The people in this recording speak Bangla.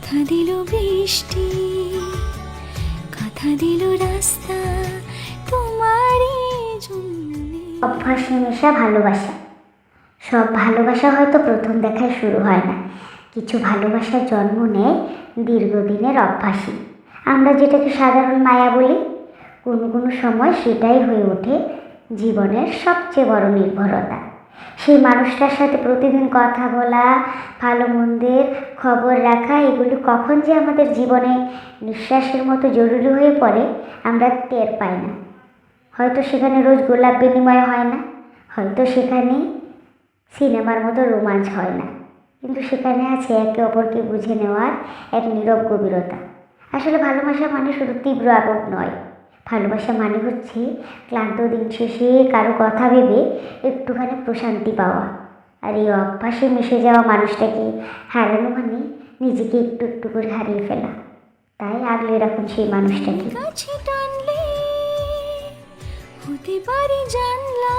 কথা দিল বৃষ্টি, কথা দিল রাস্তা তোমারই জন্য। অভ্যাসে মেশা ভালোবাসা। সব ভালোবাসা হয়তো প্রথম দেখায় শুরু হয় না, কিছু ভালোবাসার জন্ম নেয় দীর্ঘদিনের অভ্যাসে। আমরা যেটাকে সাধারণ মায়া বলি, কোনো কোনো সময় সেটাই হয়ে ওঠে জীবনের সবচেয়ে বড় নির্ভরতা। সেই মানুষটার সাথে প্রতিদিন কথা বলা, ভালো মন্দের খবর রাখা, এগুলি কখন যে আমাদের জীবনে নিঃশ্বাসের মতো জরুরি হয়ে পড়ে আমরা টের পাই না। হয়তো সেখানে রোজ গোলাপ বিনিময় হয় না, হয়তো সেখানে সিনেমার মতো রোমাঞ্চ হয় না, কিন্তু সেখানে আছে একে অপরকে বুঝে নেওয়ার এক নীরব গভীরতা। আসলে ভালোবাসা মানে শুধু তীব্র আবেগ নয়, ভালোবাসা মানে হচ্ছে ক্লান্ত দিন শেষে কারো কথা ভেবে একটুখানি প্রশান্তি পাওয়া। আর এই অভ্যাসে মিশে যাওয়া মানুষটাকে হারানো মানে নিজেকে একটু একটু করে হারিয়ে ফেলা। তাই আগলে রাখুন সেই মানুষটাকে। কাছে টানলে হতে পারি জানলা।